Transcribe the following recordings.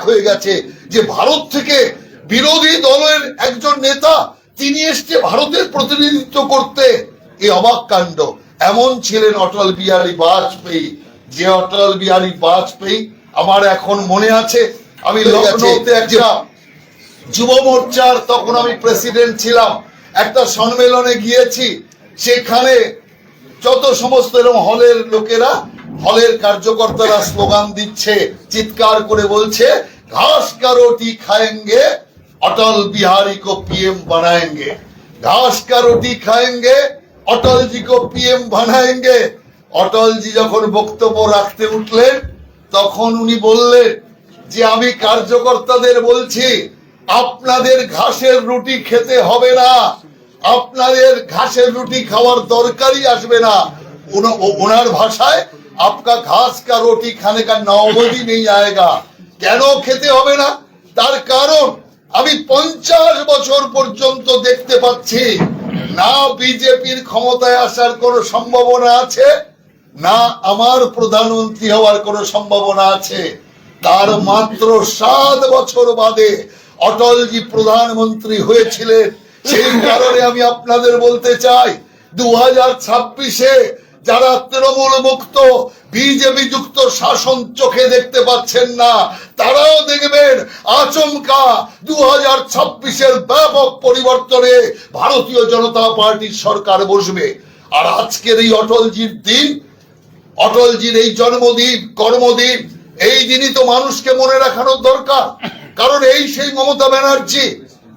হয়ে গেছে যে ভারত থেকে বিরোধী দলের একজন নেতা তিনি এসছে ভারতের প্রতিনিধিত্ব করতে। এই অবাক কাণ্ড। এমন ছিলেন অটল বিহারী বাজপেয়ী, যে অটল বিহারী বাজপেয়ী আমার এখন মনে আছে, আমি লখনৌতে একটা যুব মোর্চার, তখন আমি প্রেসিডেন্ট ছিলাম, একটা সম্মেলনে গিয়েছি। সেখানে যত সমস্ত এরকম হলের লোকেরা, হলের কার্যকর্তারা স্লোগান দিচ্ছে, চিৎকার করে বলছে, ঘাস কা রুটি খাएंगे অটল বিহারী को पीएम बनाएंगे, ঘাস কা রুটি খাएंगे অটল জি को पीएम बनाएंगे। অটল জি যখন বক্তব্য রাখতে উঠলেন তখন উনি বললেন যে আমি কার্যকর্তাদের বলছি আপনাদের ঘাসের রুটি খেতে হবে না, আপনাদের ঘাসের রুটি খাওয়ার দরকারই আসবে না। ওনার ভাষায় आपका घास का रोटी खाने का नौबत ही नहीं आएगा। কেন খেতে হবে না? তার কারণ আমি 50 বছর পর্যন্ত দেখতে পাচ্ছি না বিজেপির ক্ষমতায় আসার কোনো সম্ভাবনা আছে, না আমার প্রধানমন্ত্রী হওয়ার কোনো সম্ভাবনা আছে। তার মাত্র 7 বছর বাদে অটলজি প্রধানমন্ত্রী হয়েছিলেন। সেই কারণে আমি আপনাদের বলতে চাই 2026-এ যারা তৃণমূল মুক্ত বিজেপি যুক্ত শাসন চোখে দেখতে পাচ্ছেন না, তারাও দেখবেন আচমকা 2026-এর ব্যাপক পরিবর্তনে ভারতীয় জনতা পার্টির সরকার বসবে। আর আজকের এই অটলজির দিন, অটলজির এই জন্মদিন, কর্মদিন, এই দিনই তো মানুষকে মনে রাখানোর দরকার। কারণ এই সেই মমতা ব্যানার্জি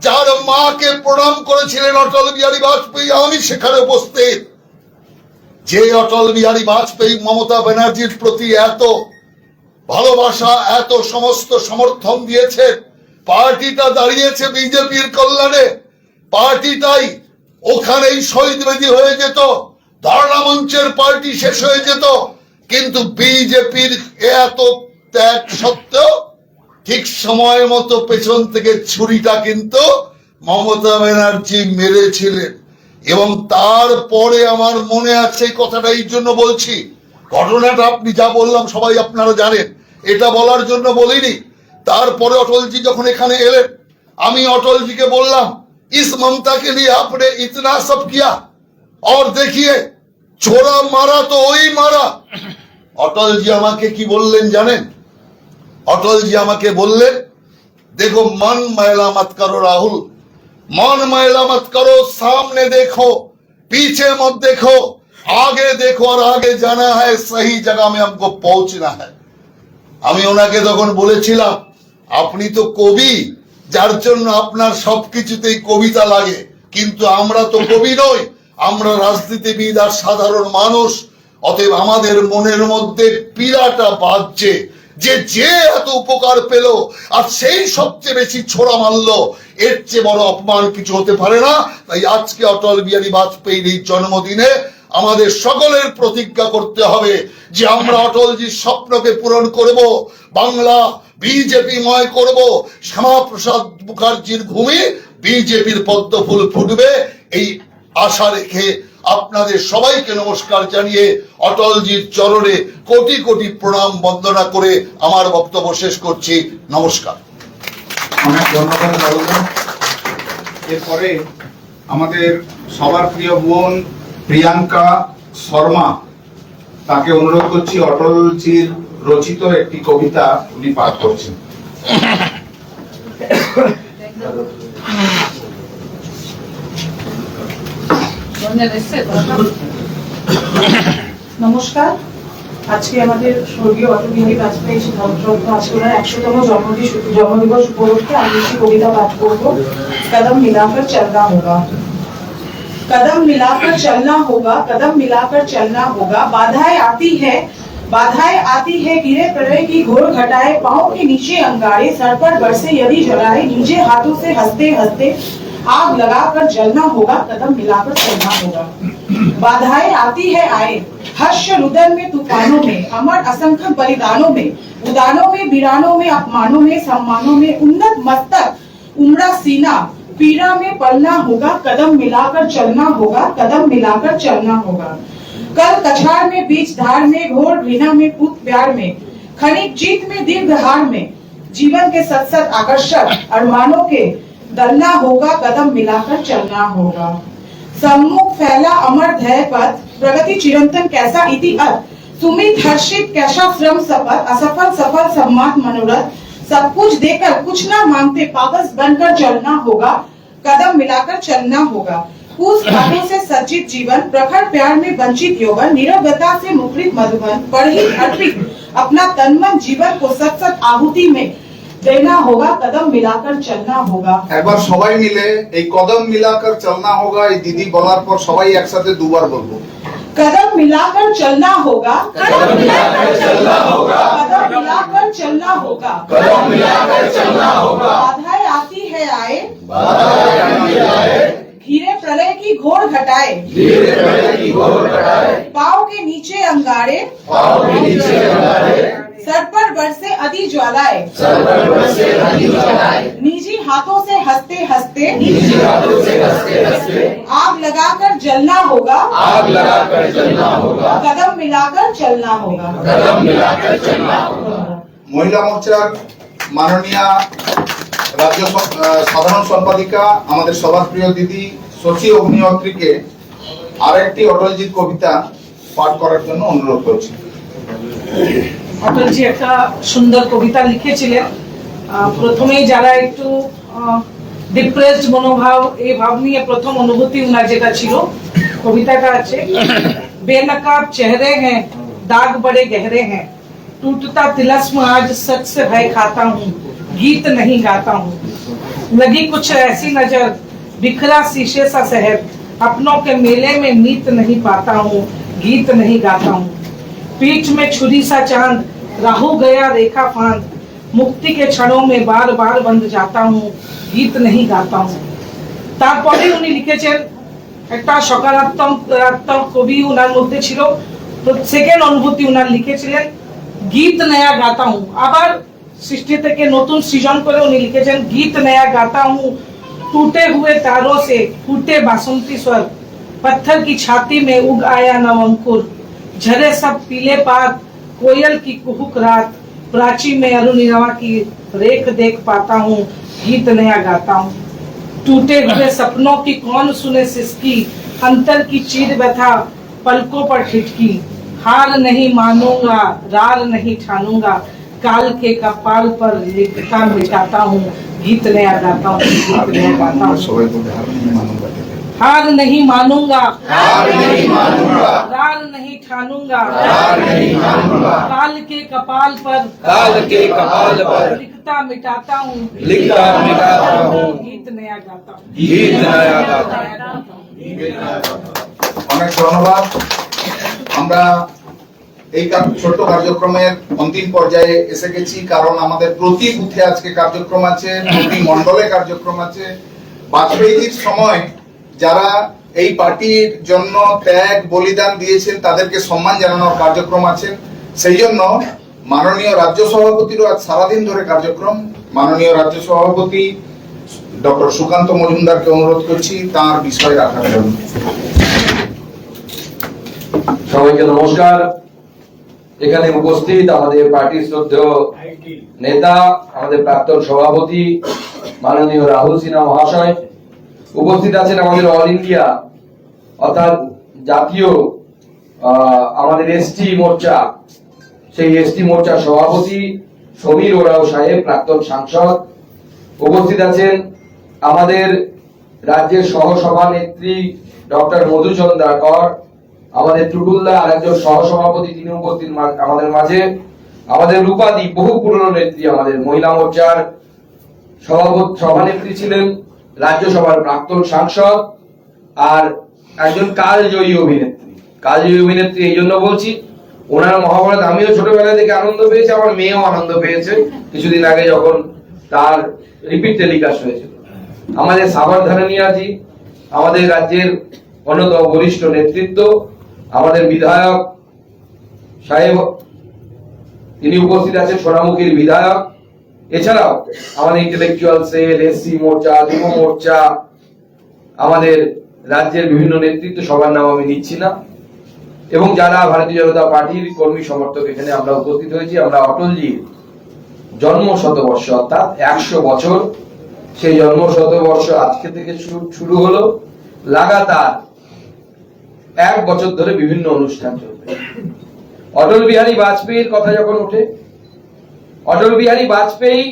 যার মাকে প্রণাম করেছিলেন অটল বিহারী বাজপেয়ী, আমি সেখানে উপস্থিত। যে অটল বিহারী বাজপেয়ী মমতা ব্যানার্জির প্রতি এত ভালোবাসা, এত সমস্ত সমর্থন দিয়েছেন, পার্টিটা দাঁড়িয়েছে বিজেপির কল্যাণে, পার্টিটাই ওখানেই শহীদ বেদি হয়ে যেত, ধর্ণা মঞ্চের পার্টি শেষ হয়ে যেত। কিন্তু বিজেপির এত ত্যাগ সত্ত্বেও ঠিক সময় মতো পেছন থেকে ছুরিটা কিন্তু মমতা ব্যানার্জি মেরেছিলেন। এবং তারপরে আমার মনে আছে, কথাটা এই জন্য বলছি, ঘটনাটা আপনি যা বললাম সবাই আপনারা জানেন, এটা বলার জন্য বলিনি। তারপরে অটলজি যখন এখানে এলেন, আমি অটলজিকে বললাম, ইস মমতা কে লিয়ে আপনে ইতনা সব কিয়া और देखिए छोरा मारा तो वही मारा। অটলজি আমাকে কি বললেন জানেন? অটলজি আমাকে বললেন, देखो मन मैला मत करो राहुल, मन मैला मत करो, सामने देखो, पीछे मत देखो, आगे देखो, और आगे जाना है, सही जगह में हमको पहुंचना है। আমি ওনাকে তখন বলেছিলাম, আপনি তো কবি, যার জন্য আপনার সবকিছুতেই কবিতা লাগে, কিন্তু আমরা তো কবি নই, আমরা রাজনীতিবিদ আর সাধারণ মানুষ। অতএব আমাদের মনের মধ্যে পীড়াটা বাজছে যে যে এত উপকার পেল আর সেই সবচেয়ে বেশি ছোড়া মারলো, এর চেয়ে বড় অপমান কিছু হতে পারে না। তাই আজকে অটল বিহারী বাজপেয়ীর এই জন্মদিনে আমাদের সকলের প্রতিজ্ঞা করতে হবে যে আমরা অটলজির স্বপ্নকে পূরণ করব, বাংলা বিজেপিময় করব, শ্যামাপ্রসাদ মুখার্জির ভূমি বিজেপির পদ্ম ফুল ফুটবে, এই আশা রেখে আপনাদের সবাইকে নমস্কার জানিয়ে অটলজির চরণে কোটি কোটি প্রণাম বন্দনা করে আমার বক্তব্য শেষ করছি। নমস্কার। অনেক ধন্যবাদ। এরপরে আমাদের সবার প্রিয় বোন প্রিয়াঙ্কা শর্মা, তাকে অনুরোধ করছি অটলজির রচিত একটি কবিতা উনি পাঠ করছেন। নমস্কার। আজকে আমাদের স্বর্গীয় অটল বিহারী বাজপেয়ী আজকে ওনার 100তম জন্মদিবস উপলক্ষে আমি একটি কবিতা পাঠ করব। कदम मिलाकर चलना होगा, कदम मिलाकर चलना होगा, कदम मिलाकर चलना होगा। बाधाएं आती है गिरे प्रलय की घोर घटाए, पांव के नीचे अंगारे, सर पर बरसे यदि जलाए, नीचे हाथों से हंसते हंसते आग लगाकर जलना होगा, कदम मिलाकर चलना होगा। बाधाएं आती है आए, हर्ष रुदन में तूफानों में, अमर असंख्य बलिदानों में, उदानों में वीरानों में, अपमानों में सम्मानों में, उन्नत मस्तक उमड़ा सीना, पीड़ा में पलना होगा, कदम मिलाकर चलना होगा, कदम मिलाकर चलना होगा। कल कछाड़ में बीच धार में, घोर घृणा में पुत प्यार में, खनिक जीत में दीर्घ हार में, जीवन के सत सत आकर्षक अरमानों के दलना होगा, कदम मिलाकर चलना होगा। सम्मुख फैला अमर ध्येय पथ, प्रगति चिरंतन कैसा इति अत, सुमित हर्षित कैसा श्रम सफल, असफल सफल सम्मात मनोरथ, सब कुछ देकर कुछ ना मांगते पागस बनकर चलना होगा, कदम मिलाकर चलना होगा। कूस घाटों से सज्जित जीवन, प्रखर प्यार में वंचित यौवन, नीरवता से मुखरित मधुबन, पढ़ी अर्पित अपना तन मन जीवन को सत सत आहुति में देना होगा, कदम मिलाकर चलना होगा। একবার সবাই মিলে এই কদম মিলাकर चलना होगा এই দিদি বলার পর সবাই একসাথে দুবার বলবো। कदम मिलाकर चलना होगा, कदम मिलाकर चलना होगा, कदम मिलाकर चलना होगा, कदम मिलाकर चलना होगा। बाधाएं आती है आए, बाधाएं आती है आए, घिरे प्रलय की घोर घटाए, घिरे प्रलय की घोर घटाए, पाँव के नीचे अंगारे, पाँव के नीचे अंगारे, सर पर बरसे अति ज्वालाएं, सर पर बरसे अति ज्वालाएं, निजी हाथों से हंसते हंसते, निजी हाथों से हंसते हंसते, आग लगाकर जलना होगा, आग लगाकर जलना होगा, कदम मिलाकर चलना होगा, कदम मिलाकर चलना होगा। মহিলা মোর্চার মাননীয় রাজ্য সাধারণ সম্পাদিকা আমাদের সবার প্রিয় দিদি শশী অগ্নিহোত্রীকে আরেকটি অটলজির কবিতা পাঠ করার জন্য অনুরোধ করছি। অটলজি একটা সুন্দর কবিতা লিখেছিলেন। প্রথমেই যারা একটু ডিপ্রেসড মনোভাব এই ভাব নিয়ে প্রথম অনুভূতি উনার যেটা ছিল, কবিতাটা আছে, बेनकाब चेहरे हैं, दाग बड़े गहरे हैं, टूटता तिलस्म आज सच से भय खाता हूँ, गीत नहीं गाता हूँ, लगी कुछ ऐसी नजर, बिखरा शीशे सा शहर, अपनों के मेले में नीत नहीं पाता हूँ, गीत नहीं गाता हूँ, पीठ में छुरी सा चांद, राहु गया रेखा फांद, मुक्ति के क्षणों में बार बार बंद जाता हूँ, गीत नहीं गाता हूँ। তারপরে উনি লিখেছেন একটা সকারাত্মক কবি উনার মধ্যে ছিল, তো সেকেন্ড অনুভূতি উনার লিখেছিলেন গীত নয়া গাতা হুঁ। আবার সৃষ্টি থেকে নতুন সৃজন করে উনি লিখেছেন গীত নয়া গাতা হুঁ, टूटे हुए तारों से फूटे बासंती स्वर, पत्थर की छाती में उग आया नव अंकुर, झरे सब पीले पात, कोयल की कुहुक रात, प्राची में अरुणिमा की रेख देख पाता हूँ, गीत नया गाता हूँ। टूटे हुए सपनों की कौन सुने सिसकी, अंतर की चीर व्यथा पलकों पर ठिठकी, हार नहीं मानूंगा रार नहीं ठानूंगा, काल के कपाल पर लिखता मिटाता हूँ, गीत नया गाता हूँ, गीत नया गाता हूँ। সবাই বলে হার नहीं मानूंगा, हार नहीं मानूंगा, हार नहीं मानूंगा, रार नहीं ठानूंगा, हार नहीं मानूंगा, काल के कपाल पर लिखता मिटाता हूँ, लिखता मिटाता हूँ, गीत नया गाता हूँ, गीत नया गाता हूँ। অনেক ধন্যবাদ। আমরা এই ছোট্ট কার্যক্রমের অন্তিম পর্যায়ে এসে গেছি, কারণ আমাদের প্রতি বুথে আজকে কার্যক্রম আছে, প্রতি মণ্ডলে কার্যক্রম আছে। বাজপেয়ীজির সময় যারা এই পার্টির জন্য ত্যাগ বলিদান দিয়েছেন তাদেরকে সম্মান জানানোর কার্যক্রম আছে। সেই জন্য মাননীয় রাজ্য সভাপতিরও আজ সারাদিন ধরে কার্যক্রম। মাননীয় রাজ্য সভাপতি ডক্টর সুকান্ত মজুমদারকে অনুরোধ করছি তার বিষয় রাখার জন্য। সবাইকে নমস্কার। এখানে উপস্থিত আমাদের পার্টির শ্রদ্ধেয় নেতা, আমাদের প্রাক্তন সভাপতি মাননীয় রাহুল সিনহা মহাশয়, উপস্থিত আছেন আমাদের অল ইন্ডিয়া অর্থাৎ জাতীয় আমাদের এসটি মোর্চা, সেই এসটি মোর্চার সভাপতি সমীর ওরাও সাহেব, প্রাক্তন সাংসদ, উপস্থিত আছেন আমাদের রাজ্যের সহসভানেত্রী ডক্টর মধুচন্দ্রা কর, আমাদের টুটুলদা আরেকজন সহসভাপতি, তিনি উপস্থিত আমাদের মাঝে, আমাদের রূপাদি বহু পুরনো নেত্রী, আমাদের মহিলা মোর্চার সভানেত্রী ছিলেন, রাজ্যসভার প্রাক্তন সাংসদ, আর একজন কালজয়ী অভিনেত্রী। কালজয়ী অভিনেত্রী এই জন্য বলছি, ওনার মহাভারত আমিও ছোটবেলা থেকে আনন্দ পেয়েছি, আমার মেয়েও আনন্দ পেয়েছে কিছুদিন আগে যখন তার রিপিট টেলিকাস্ট হয়েছিল। আমাদের সাভার ধারানিয়াজি, আমাদের রাজ্যের অন্যতম বরিষ্ঠ নেতৃত্ব, আমাদের বিধায়ক সাহেব তিনি উপস্থিত আছেন, সোনামুখীর বিধায়ক। এছাড়াও আমাদের ইন্টেলেকচুয়াল সেল, এসসি মোর্চা, যুব মোর্চা, আমাদের রাজ্যের বিভিন্ন নেতৃত্ব, সবার নাম আমি নিচ্ছি না, এবং যারা ভারতীয় জনতা পার্টির কর্মী সমর্থক এখানে আমরা উপস্থিত হয়েছি। আমরা অটলজির জন্ম শতবর্ষ, অর্থাৎ 100 বছর। সেই জন্ম শতবর্ষ আজকে থেকে শুরু হলো, লাগাতার 1 বছর ধরে বিভিন্ন অনুষ্ঠান চলবে। অটল বিহারী বাজপেয়ীর কথা যখন ওঠে, অটল বিহারী বাজপেয়ী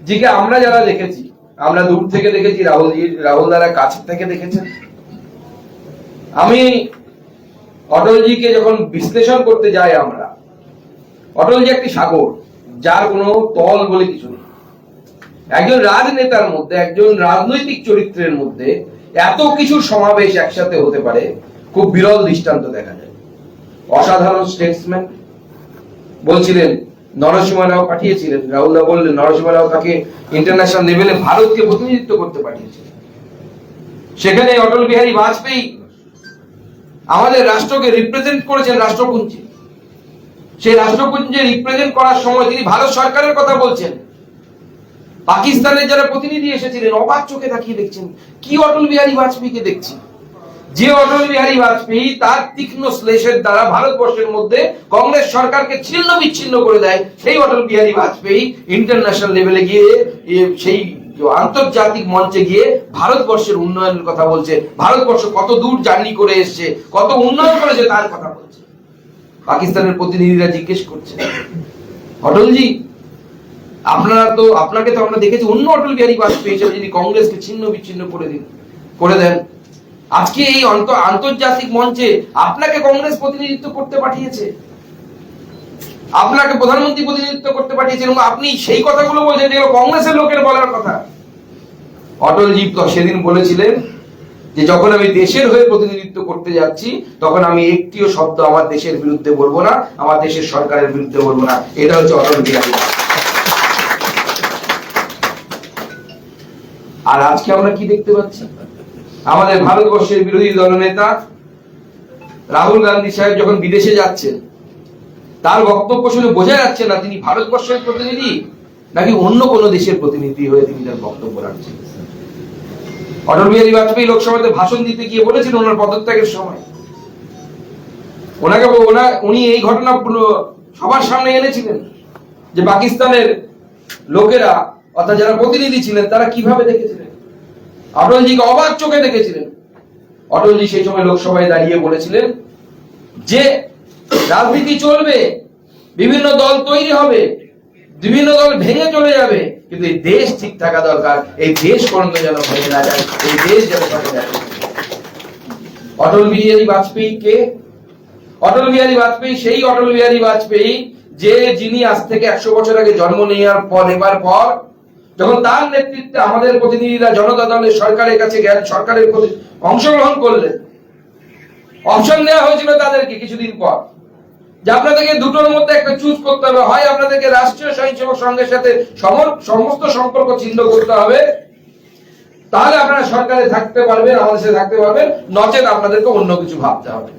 জিকে আমরা যারা দেখেছি, আমরা দূর থেকে দেখেছি, রাহুল দ্বারা কাছে থেকে দেখেছেন। আমি অটলজিকে যখন বিশ্লেষণ করতে যাই, আমরা অটলজি একটি সাগর, যার কোনো তল বলে কিছু নেই। একজন রাজনেতার মধ্যে, একজন রাজনৈতিক চরিত্রের মধ্যে এত কিছু সমাবেশ একসাথে হতে পারে, খুব বিরল দৃষ্টান্ত দেখা যায়। অসাধারণ স্টেটসম্যান। বলছিলেন নরসিংহ রাও পাঠিয়েছিলেন, রাহুলদা বললেন নরসিংহ রাও তাকে ইন্টারন্যাশনাল লেভেলে ভারতকে প্রতিনিধিত্ব করতে পাঠিয়েছিলেন। সেখানে অটল বিহারী বাজপেয়ী আমাদের রাষ্ট্রকে রিপ্রেজেন্ট করেছেন রাষ্ট্রপুঞ্জে। সেই রাষ্ট্রপুঞ্জে রিপ্রেজেন্ট করার সময় তিনি ভারত সরকারের কথা বলছেন। পাকিস্তানের যারা প্রতিনিধি এসেছিলেন অবাক চোখে তাকিয়ে দেখছেন, কি অটল বিহারী বাজপেয়ীকে দেখছি, যে অটল বিহারী বাজপেয়ী তার তীক্ষ্ণ শ্লেষের দ্বারা ভারতবর্ষের মধ্যে কংগ্রেস সরকারকে ছিন্ন বিচ্ছিন্ন করে দেয়। সেই অটল বিহারী বাজপেয়ী ইন্টারন্যাশনাল লেভেলে গিয়ে, সেই আন্তর্জাতিক মঞ্চে গিয়ে ভারতবর্ষের উন্নয়নের কথা বলছে, ভারতবর্ষ কত দূর জার্নি করে এসছে, কত উন্নয়ন করেছে তার কথা বলছে। পাকিস্তানের প্রতিনিধিরা জিজ্ঞেস করছে, অটলজি আপনাকে তো আমরা দেখেছি অন্য অটল বিহারী বাজপেয়ী হিসেবে, যিনি কংগ্রেসকে ছিন্ন বিচ্ছিন্ন করে দেন। আজকে এই আন্তর্জাতিক মঞ্চে আপনাকে কংগ্রেস প্রতিনিধিত্ব করতে পাঠিয়েছে, আপনাকে প্রধানমন্ত্রী প্রতিনিধিত্ব করতে পাঠিয়েছে, এবং আপনি সেই কথাগুলো বলছেন যেগুলো কংগ্রেসের লোকের বলার কথা। অটলজি তো সেদিন বলেছিলেন যে যখন আমি দেশের হয়ে প্রতিনিধিত্ব করতে যাচ্ছি, তখন আমি একটিও শব্দ আমার দেশের বিরুদ্ধে বলবো না, আমার দেশের সরকারের বিরুদ্ধে বলবো না। এটা হচ্ছে অটল বিহারী। আর আজকে আমরা কি দেখতে পাচ্ছি, আমাদের ভারতবর্ষের বিরোধী দলনেতা রাহুল গান্ধী সাহেব যখন বিদেশে যাচ্ছেন, তার বক্তব্য শুনে বোঝা যাচ্ছে না তিনি ভারতবর্ষের প্রতিনিধি নাকি অন্য কোনো দেশের প্রতিনিধি হয়ে তিনি তার বক্তব্য রাখছেন। অটল বিহারী বাজপেয়ী লোকসভাতে ভাষণ দিতে গিয়ে বলেছিলেন ওনার পদত্যাগের সময়, উনি এই ঘটনা সবার সামনে এনেছিলেন যে পাকিস্তানের লোকেরা, অর্থাৎ যারা প্রতিনিধি ছিলেন, তারা কিভাবে দেখেছিলেন, অটলজিকে অবাক চোখে দেখেছিলেন। অটলজি সেই সময় লোকসভায় দাঁড়িয়ে বলেছিলেন যে রাজনীতি চলবে, বিভিন্ন দল তৈরি হবে, বিভিন্ন দল ভেঙে চলে যাবে, কিন্তু এই দেশ ঠিক থাকা দরকার, এই দেশ কোনদিন যেন ভেঙে না যায়, এই দেশ যেন ভেঙে যায়। অটল বিহারী বাজপেয়ী কে? অটল বিহারী বাজপেয়ী সেই অটল বিহারী বাজপেয়ী যিনি আজ থেকে 100 বছর আগে জন্ম নেবার পর যখন তার নেতৃত্বে আমাদের প্রতিনিধিরা জনতা দলের সরকারের কাছে সরকারের অংশগ্রহণ করলেন, অপশন দেওয়া হয়েছিল তাদেরকে কিছুদিন পর যে আপনাদেরকে দুটোর মধ্যে একটা চুজ করতে হবে, হয় আপনাদেরকে রাষ্ট্রীয় স্বয়ংসেবক সংঘের সাথে সমস্ত সম্পর্ক ছিন্ন করতে হবে, তাহলে আপনারা সরকারে থাকতে পারবেন, আমাদের সাথে থাকতে পারবেন, নচেত আপনাদেরকে অন্য কিছু ভাবতে হবে।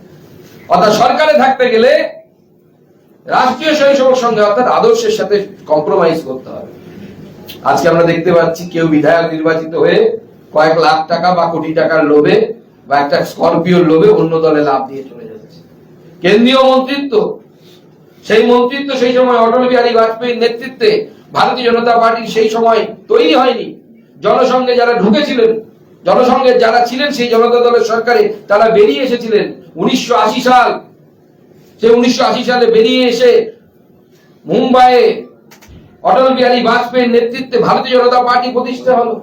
অর্থাৎ সরকারে থাকতে গেলে রাষ্ট্রীয় স্বয়ংসেবক সংঘ অর্থাৎ আদর্শের সাথে কম্প্রোমাইজ করতে হবে। আজকে আমরা দেখতে পাচ্ছি কেউ বিধায়ক নির্বাচিত হয়ে কয়েক লাখ টাকা বা কোটি টাকার লোভে বা একটা স্করপিওর লোভে অন্য দলে লাভ দিয়ে চলে যাচ্ছে। কেন্দ্রীয় মন্ত্রিত্ব, সেই সময় অটল বিহারী বাজপেয়ীর নেতৃত্বে ভারতীয় জনতা পার্টির সেই সময় তৈরি হয়নি। জনসংঘে যারা ঢুকেছিলেন, জনসংঘে যারা ছিলেন সেই জনতা দলের সরকারে, তারা বেরিয়ে এসেছিলেন 1980 সাল। সেই 1980 সালে বেরিয়ে এসে মুম্বাইয়ে অটল বিহারী বাজপেয়ীর নেতৃত্বে ভারতীয় জনতা পার্টি প্রতিষ্ঠা হলো।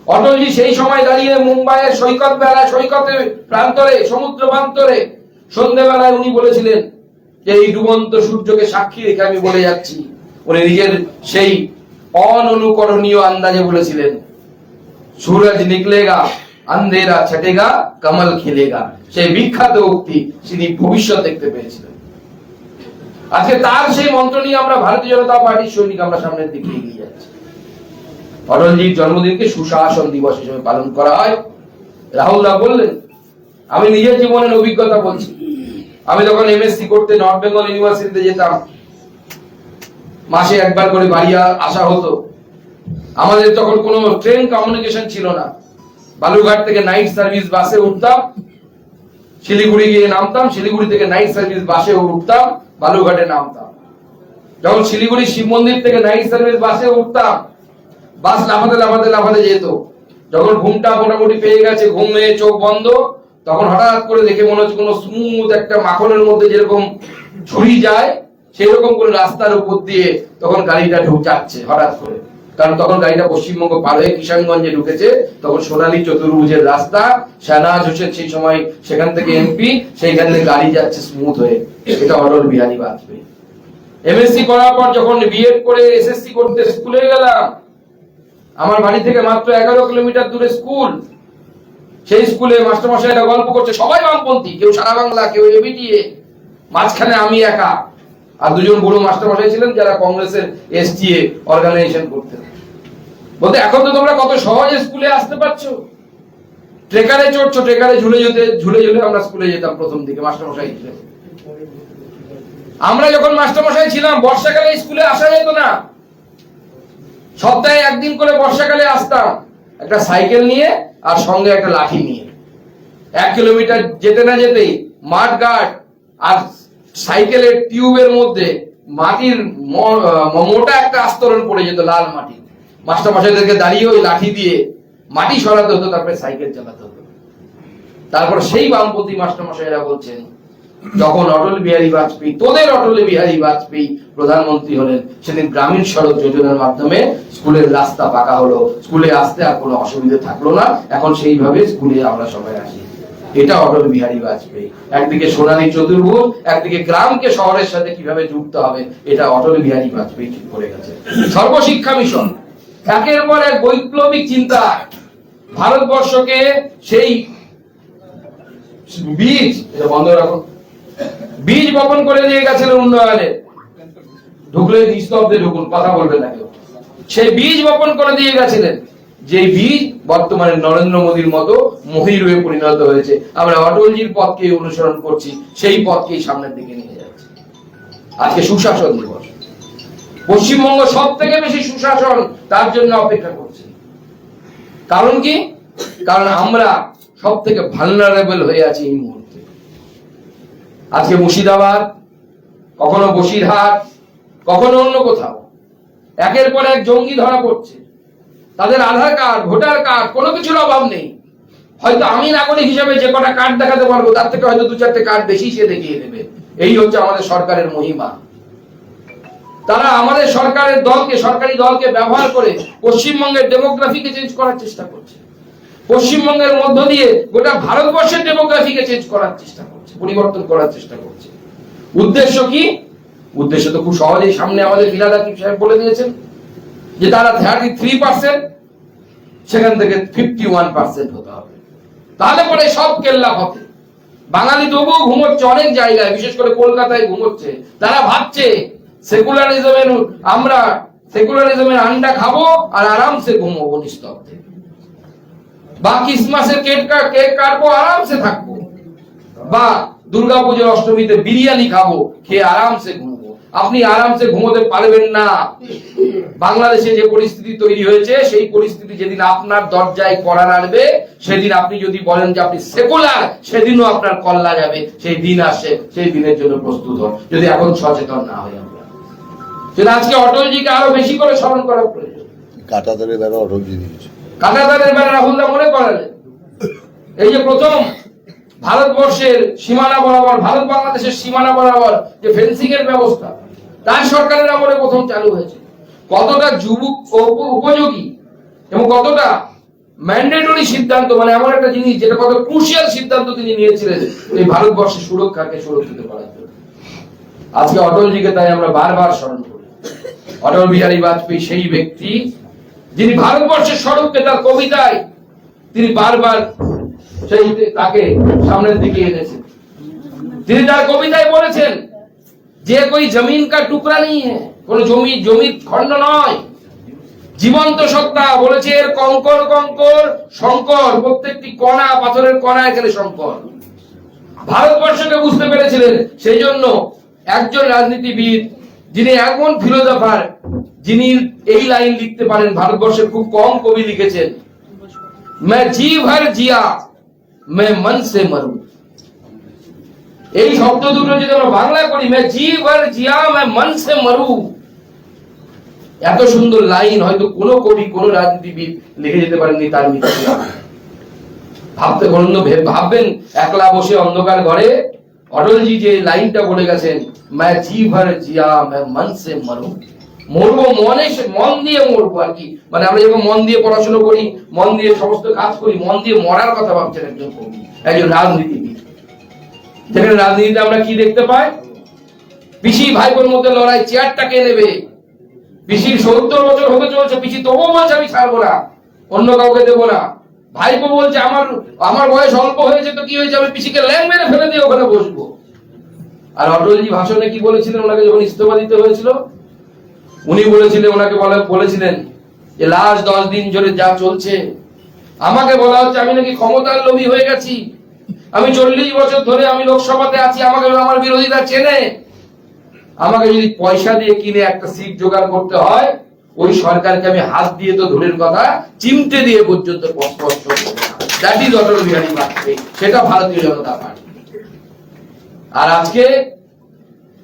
অটলজি সেই সময় দাঁড়িয়ে মুম্বাইয়ের সৈকতের প্রান্তরে, সমুদ্র প্রান্তরে সন্ধ্যেবেলায় উনি বলেছিলেন যে এই ডুবন্ত সূর্যকে সাক্ষী রেখে আমি বলে যাচ্ছি, উনি নিজের সেই অননুকরণীয় আন্দাজে বলেছিলেন, সূরজ নিকলেগা আন্ধেরা ছটেগা কমল খিলেগা। সেই বিখ্যাত উক্তি তিনি ভবিষ্যৎ দেখতে পেয়েছিলেন। আজকে তার সেই মন্ত্র নিয়ে আমরা ভারতীয় জনতা পার্টির সৈনিক আমরা সামনের দিকে এগিয়ে যাচ্ছি। অটলজির জন্মদিনকে সুশাসন দিবস হিসেবে পালন করা হয়। রাহুলদা বললেন, আমি নিজের জীবনের অভিজ্ঞতা বলছি। আমি যখন এমএসসি করতে নর্থ বেঙ্গল ইউনিভার্সিটিতে যেতাম, মাসে একবার করে বাড়ি আসা হতো। আমাদের তখন কোনো ট্রেন কমিউনিকেশন ছিল না। বালুরঘাট থেকে নাইট সার্ভিস বাসে উঠতাম, শিলিগুড়ি গিয়ে নামতাম, শিলিগুড়ি থেকে নাইট সার্ভিস বাসে উঠতাম, বালুরঘাটে নামতাম। যখন শিলিগুড়ি শিব মন্দির থেকে নাইট সার্ভিস বাসে উঠতাম, বাস লাফাতে লাফাতে লাফাতে যেত। যখন ঘুমটা মোটামুটি পেয়ে গেছে, ঘুমিয়ে চোখ বন্ধ, তখন হঠাৎ করে দেখে মনে হচ্ছে কোনো স্মুথ একটা মাখনের মধ্যে যেরকম ছুরি যায় সেই রকম করে রাস্তার উপর দিয়ে তখন গাড়িটা যাচ্ছে হঠাৎ করে। কারণ তখন গাড়িটা পশ্চিমবঙ্গ পার হয়ে কিষানগঞ্জে ঢুকেছে, তখন সোনালী চতুর্ভুজের রাস্তা, শাহনাজ হোসেন সেই সময় সেখান থেকে এমপি, সেইখানে গাড়ি যাচ্ছে স্মুথ হয়ে। এটা অটল বিহারী বাজপেয়ী। এমএসসি করার পর যখন বিএড করে এসএসসি করতে স্কুলে গেলাম, আমার বাড়ি থেকে মাত্র 11 কিলোমিটার দূরে স্কুল। সেই স্কুলে মাস্টারমশাইরা গল্প করছে, সবাই বামপন্থী, কেউ সারা বাংলা, কেউ এবিটিএ, মাঝখানে আমি একা। আর দুজন বড় মাস্টারমশাই ছিলেন যারা কংগ্রেসের এসটিএ অর্গানাইজেশন করতেন। বলতে এখন তো তোমরা কত সহজে স্কুলে আসতে পারছো, ট্রেকারে চড়ছো, ট্রেকারে ঝুলে ঝুলে আমরা স্কুলে যেতাম প্রথম দিকে মাস্টারমশাই ছিলেন। আমরা যখন মাস্টারমশাই ছিলাম বর্ষাকালে স্কুলে আসা যেত না, সপ্তাহে একদিন করে বর্ষাকালে আসতাম, একটা সাইকেল নিয়ে আর সঙ্গে একটা লাঠি নিয়ে। 1 কিলোমিটার যেতে না যেতেই মাঠ গার্ড আর সাইকেলের টিউবের মধ্যে মাটির মোটা একটা আস্তরণ পড়ে যেত, লাল মাটি। মাস্টারমশাইদেরকে দাঁড়িয়ে ওই লাঠি দিয়ে মাটি সরাতে হতো, তারপরে সাইকেল চালাতে হতো। তারপর সেই বামপন্থী মাস্টারমশাইরা বলছেন, যখন অটল বিহারী বাজপেয়ী, তোদের অটল বিহারী বাজপেয়ী প্রধানমন্ত্রী হলেন, সেদিন গ্রামীণ সড়ক যোজনার মাধ্যমে স্কুলের রাস্তা পাকা হলো, স্কুলে আসতে আর কোনো অসুবিধা থাকলো না। এখন সেইভাবে স্কুলে আমরা সবাই আসি। এটা অটল বিহারী বাজপেয়ী। একদিকে সোনালী চতুর্ভুজ, একদিকে গ্রামকে শহরের সাথে কিভাবে যুক্ত হবে, এটা অটল বিহারী বাজপেয়ী ঠিক করে গেছে। সর্বশিক্ষা মিশন, একের পর এক বৈপ্লবিক চিন্তা। ভারতবর্ষকে সেই বীজ, এটা বন্ধ রাখুন, বীজ বপন করে দিয়ে গেছিলেন উন্নয়নে। ঢুকলে নিস্তব্ধে ঢুকুন, কথা বলবেন না কেউ। সেই বীজ বপন করে দিয়ে গেছিলেন, যে বীজ বর্তমানে নরেন্দ্র মোদীর মতো মহির হয়ে পরিণত হয়েছে। আমরা অটলজির পথকে অনুসরণ করছি, সেই পথকেই সামনের দিকে নিয়ে যাচ্ছি। আজকে সুশাসন দিবস, পশ্চিমবঙ্গ সব থেকে বেশি সুশাসন তার জন্য অপেক্ষা করছে। কারণ কি? কারণ আমরা সব থেকে ভালনারেবল হয়ে আছি এই মুহূর্তে। আজকে মুর্শিদাবাদ, কখনো বসিরহাট, কখনো অন্য কোথাও একের পর এক জঙ্গি ধরা পড়ছে। তাদের আধার কার্ড, ভোটার কার্ড, কোনো কিছুর অভাব নেই। হয়তো আমি নাগরিক হিসেবে যে কটা কার্ড দেখাতে পারবো, তার থেকে হয়তো 2-4টে কার্ড বেশি সে দেখিয়ে দেবে। এই হচ্ছে আমাদের সরকারের মহিমা। তারা আমাদের সরকারের দলকে, সরকারি দলকে ব্যবহার করে পশ্চিমবঙ্গের ডেমোগ্রাফিকে চেঞ্জ করার চেষ্টা করছে। পশ্চিমবঙ্গের মধ্য দিয়ে গোটা ভারতবর্ষের ডেমোগ্রাফিকে চেঞ্জ করার চেষ্টা করছে, পরিবর্তন করার চেষ্টা করছে। উদ্দেশ্য কি? উদ্দেশ্য তো খুব সহজেই সামনে আমাদের ফিরাদ হাকিম সাহেব বলে দিয়েছেন, যে তারা 33%, সেখান থেকে 51% হতে হবে। তাহলে পরে সব কেল্লা হবে। বাঙালি তবুও ঘুমোচ্ছে অনেক জায়গায়, বিশেষ করে কলকাতায় ঘুমোচ্ছে। তারা ভাবছে সেকুলারিজমের, আমরা সেকুলারিজমের আন্ডা খাবো আর আরামসে ঘুমোবো নিস্তব্ধে, বা ক্রিসমাসের কেক কাটবো, আরামসে থাকবো, বা দুর্গাপুজোর অষ্টমীতে বিরিয়ানি খাবো, খেয়ে আরামসে ঘুমবো। আপনি আরামসে ঘুমোতে পারবেন না। বাংলাদেশে যে পরিস্থিতি তৈরি হয়েছে, সেই পরিস্থিতি যেদিন আপনার দরজায় কড়া নাড়বে, সেদিন আপনি যদি বলেন যে আপনি সেকুলার, সেদিনও আপনার কল্লা যাবে। সেই দিন আসে, সেই দিনের জন্য প্রস্তুত হন, যদি এখন সচেতন না হই আমরা। সেটা আজকে অটলজিকে আরো বেশি করে স্মরণ করা প্রয়োজন। কাঁটাতারের বেলা অটলজি দিয়েছে, কাঁটাতারের বেলা রাহুলদা মনে করালেন। এই যে প্রথম ভারতবর্ষের সীমানা বরাবর, ভারত বাংলাদেশের সীমানা বরাবর যে ফেন্সিং এর ব্যবস্থা, তার সরকারের আমলে প্রথম চালু হয়েছে। কতটা যুবক উপযোগী এবং কতটা ম্যান্ডেটরি সিদ্ধান্ত, মানে এমন একটা জিনিস যেটা কত ক্রুশিয়াল সিদ্ধান্ত তিনি নিয়েছিলেন এই ভারতবর্ষের সুরক্ষাকে সুরক্ষিত করার জন্য। আজকে অটলজিকে তাই আমরা বারবার স্মরণ করি। অটল বিহারী বাজপেয়ী সেই ব্যক্তি যিনি ভারতবর্ষের স্বরূপকে তার কবিতায় তিনি বারবার সেই তাকে সামনের দিকে এনেছেন। তিনি তার কবিতায় বলেছেন যে কোই জমিন কা টুকরা নেই হ্যাঁ, কোন জমির খণ্ড নয়, জীবন্ত সত্তা। বলেছে এর কঙ্কর কঙ্কর শঙ্কর, প্রত্যেকটি কণা, পাথরের কণা এখানে শঙ্কর। ভারতবর্ষকে বুঝতে পেরেছিলেন। সেই জন্য একজন রাজনীতিবিদ যিনি এমন ফিলোসফার, যিনি এই লাইন লিখতে পারেন, ভারতবর্ষের খুব কম কবি লিখেছেন, मैं जी भर जिया मैं मन से मरूं। এই শব্দ দুটো যদি আমরা বাংলায় করি, मैं जी भर जिया मैं मन से मरू, এত সুন্দর লাইন হয়তো কোনো কবি কোনো রাজনীতিবিদ লিখে যেতে পারেননি তার মৃত্যু। ভাববেন একলা বসে অন্ধকার ঘরে অটলজি যে লাইনটা বলে গেছেন, मैं जी भर जिया मैं मन से मरू, মরবো মন দিয়ে মরবো আর কি। মানে আমরা যখন মন দিয়ে পড়াশোনা করি, মন দিয়ে সমস্ত কাজ করি, মন দিয়ে মরার কথা ভাবছেন একজন কবি, একজন রাজনীতিবিদ। যেখানে রাজনীতিতে আমরা কি দেখতে পাই, পিসি ভাইবোর মধ্যে লড়াই, চেয়ারটা কে নেবে। পিসির 70 বছর হতে চলছে, পিসি তবুও বলছে আমি ছাড়বো না, অন্য কাউকে দেবো না। ভাইপো বলছে আমার বয়স অল্প হয়েছে তো কি হয়েছে, আমি পিসিকে ল্যাং মেরে ফেলে দিয়ে ওখানে বসবো। আর অটলজি ভাষণে কি বলেছিলেন, ওনাকে যখন ইস্তফা দিতে হয়েছিল, উনি বলেছিলেন, ওনাকে বলেছিলেন যে লাস্ট 10 দিন ধরে যা চলছে, আমাকে বলা হচ্ছে আমি নাকি ক্ষমতার লোভী হয়ে গেছি, আমি 40 বছর ধরে আমি লোকসভাতে আছি, আমাকে আমার বিরোধীরা চেনে, আমাকে যদি পয়সা দিয়ে কিনে একটা সিট জোগাড় করতে হয়, ওই সরকারকে আমি হাত দিয়ে তো দূরের কথা চিমটে দিয়ে পর্যন্ত স্পষ্ট করব। দ্যাট ইজ অটল বিহারী বাজপেয়ী, সেটা ভারতীয় জনতা পার্টি। আর আজকে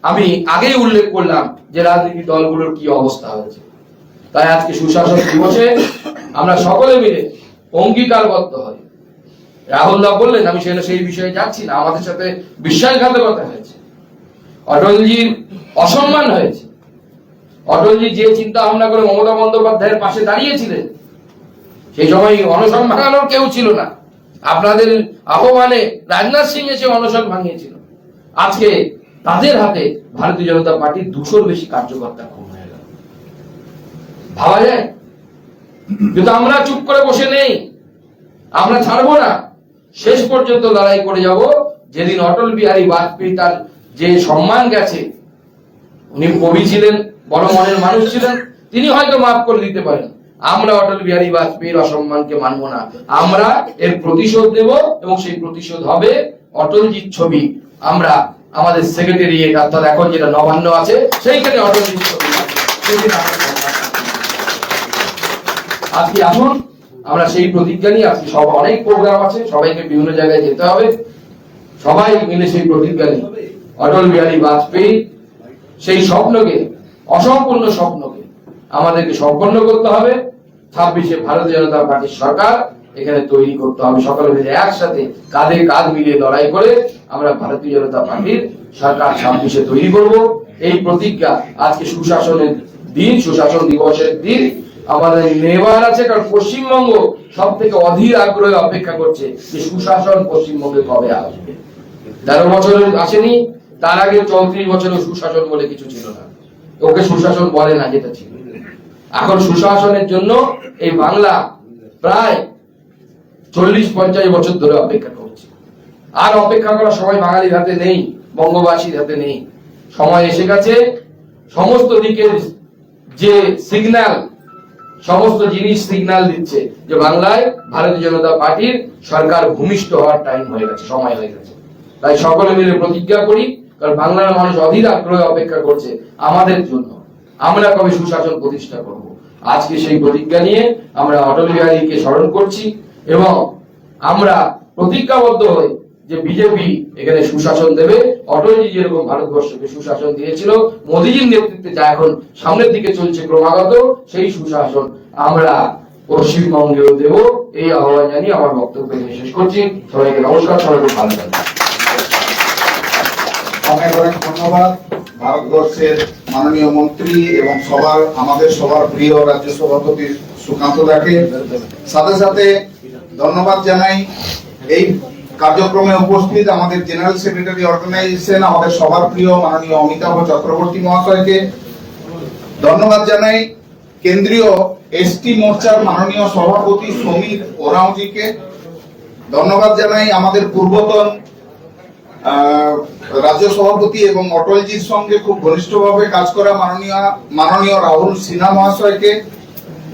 আমি আগেই উল্লেখ করলাম যে রাজনৈতিক দলগুলোর কি অবস্থা হয়েছে। তাই আজকে সুশাসন দিবসে আমরা সকলে মিলে অঙ্গীকারবদ্ধ হই। রাহুল দা বললেন, আমি সেই বিষয়ে যাচ্ছি না, আমাদের সাথে বিশ্বাসঘাতকতা হয়েছে, অটলজির অসম্মান হয়েছে। অটলজি যে চিন্তা ভাবনা করে মমতা বন্দ্যোপাধ্যায়ের পাশে দাঁড়িয়েছিলেন, সেই সময় অনশন ভাঙানোর কেউ ছিল না। আপনাদের আহ্বানে রাজনাথ সিং এসে অনশন ভাঙিয়েছিল। আজকে তাদের হাতে ভারতীয় জনতা পার্টির 200-র বেশি কার্যকর্তা খুন হয়ে গেল। ভাবা যায়? কিন্তু আমরা চুপ করে বসে নেই, আমরা ছাড়বো না, শেষ পর্যন্ত লড়াই করে যাব। যেদিন অটল বিহারী বাজপেয়ী তার যে সম্মান গেছে, উনি কবি ছিলেন, বড় মনের মানুষ ছিলেন, তিনি হয়তো মাফ করে দিতে পারেন। আমরা অটল বিহারী বাজপেয়ীর অসম্মানকে মানব না, আমরা এর প্রতিশোধ নেব এবং সেই প্রতিশোধ হবে অটলজির ছবি আমরা আমাদের সেক্রেটারিয়েট অর্থাৎ এখন যেটা নবান্ন আছে সেইখানে অটলজির ছবি আজকে আসুন আমরা সেই প্রতিজ্ঞা নিয়ে, আজকে সব অনেক প্রোগ্রাম আছে, সবাইকে বিভিন্ন জায়গায় যেতে হবে, সবাই মিলে সেই প্রতিজ্ঞা নিয়ে অটল বিহারী বাজপেয়ী সেই স্বপ্নকে, অসম্পূর্ণ স্বপ্নকে আমাদেরকে সম্পন্ন করতে হবে। 26-এ ভারতীয় জনতা পার্টির সরকার এখানে তৈরি করতে হবে। সকলে মিলে একসাথে কাঁধে কাঁধ মিলিয়ে লড়াই করে আমরা ভারতীয় জনতা পার্টির সরকার 26-এ তৈরি করব। এই প্রতিজ্ঞা আজকে সুশাসনের দিন, সুশাসন দিবসের দিন আমাদের নেবার আছে। কারণ পশ্চিমবঙ্গ সব থেকে অধীর আগ্রহে অপেক্ষা করছে যে সুশাসন পশ্চিমবঙ্গে কবে আসবে। 13 বছর আসেনি, তার আগে 34 বছরেও সুশাসন বলে কিছু ছিল না, ওকে সুশাসন বলে না যেটা ছিল। এখন সুশাসনের জন্য এই বাংলা প্রায় 40-50 বছর ধরে অপেক্ষা করছে। আর অপেক্ষা করার সময় বাঙালির হাতে নেই, বঙ্গবাসীর হাতে নেই। সময় এসে গেছে, সমস্ত দিকের যে সিগন্যাল, সমস্ত জিনিস সিগন্যাল দিচ্ছে যে বাংলায় ভারতীয় জনতা পার্টির সরকার ভূমিষ্ঠ হওয়ার টাইম হয়ে গেছে, সময় হয়ে গেছে। তাই সকলে মিলে প্রতিজ্ঞা করি, কারণ বাংলার মানুষ অধীর আগ্রহে অপেক্ষা করছে আমাদের জন্য, আমরা কবে সুশাসন প্রতিষ্ঠা করব। আজকে সেই প্রতিজ্ঞা নিয়ে আমরা অটল বিহারীকে স্মরণ করছি এবং আমরা প্রতিজ্ঞাবদ্ধ হই যে বিজেপি এখানে সুশাসন দেবে। অটলজি যেরকম ভারতবর্ষকে সুশাসন দিয়েছিল, মোদীজির নেতৃত্বে যা এখন সামনের দিকে চলছে ক্রমাগত, সেই সুশাসন আমরা পশ্চিমবঙ্গেও দেব। এই আহ্বান জানিয়ে আমার বক্তব্য শেষ করছি। সবাইকে নমস্কার, সবাইকে ভালো থাকবেন। অনেক অনেক ধন্যবাদ ভারতবর্ষের মাননীয় মন্ত্রী এবং আমাদের সবার প্রিয় রাজ্য সভাপতি সুকান্ত দাকে। সাথে সাথে ধন্যবাদ জানাই এই কার্যক্রমে উপস্থিত আমাদের জেনারেল সেক্রেটারি অর্গানাইজেশন, আমাদের সবার প্রিয় মাননীয় অমিতাভ চক্রবর্তী মহাশয়কে। ধন্যবাদ জানাই কেন্দ্রীয় এসটি মোর্চার মাননীয় সভাপতি সমীর ওরাওজিকে। ধন্যবাদ জানাই আমাদের পূর্বতন রাজ্য সভাপতি এবং অটলজির সঙ্গে খুব ঘনিষ্ঠভাবে কাজ করা মাননীয় রাহুল সিনহা মহাশয়কে।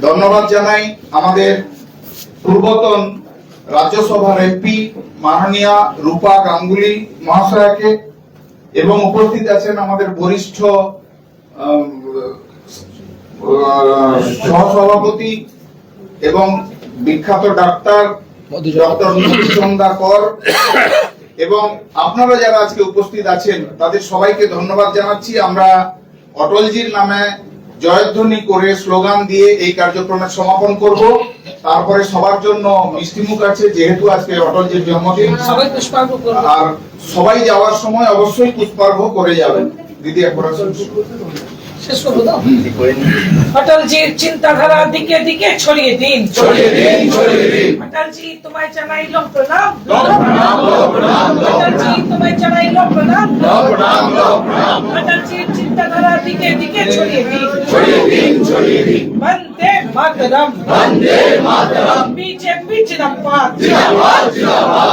ধন্যবাদ জানাই আমাদের পূর্বতন রাজ্যসভার এমপি মাননীয়া রূপা গাঙ্গুলি মহাশয়কে এবং উপস্থিত আছেন আমাদের বরিষ্ঠ সহসভাপতি এবং বিখ্যাত ডাক্তার ডক্টর মধুচন্দা কর এবং আপনারা যারা আজকে উপস্থিত আছেন তাদের সবাইকে ধন্যবাদ জানাচ্ছি। আমরা অটলজির নামে জয়ধ্বনি করে স্লোগান দিয়ে এই কার্যক্রমের সমাপন করব। তারপরে সবার জন্য মিষ্টিমুখ আছে, যেহেতু আজকে অটলজির জন্মদিন। সবাই পুষ্পার্ঘ করবে। আর সবাই যাওয়ার সময় অবশ্যই পুষ্পার্ঘ করে যাবেন। দিদি একবার আসুন। শেষ করবো তো? অটলজির চিন্তাধারা দিকে দিকে ছড়িয়ে দিন। অটলজি তোমায় জানাইলাম প্রণাম। অটলজি তোমায় জানাইলাম প্রণাম। অটলজির চিন্তাধারা দিকে দিকে ছড়িয়ে দিন। বন্দে মাতরম। বিজেপি জিন্দাবাদ।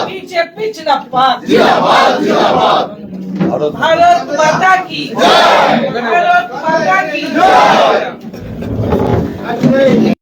বিজেপি জিন্দাবাদ। भारत माता की जय। भारत माता की जय।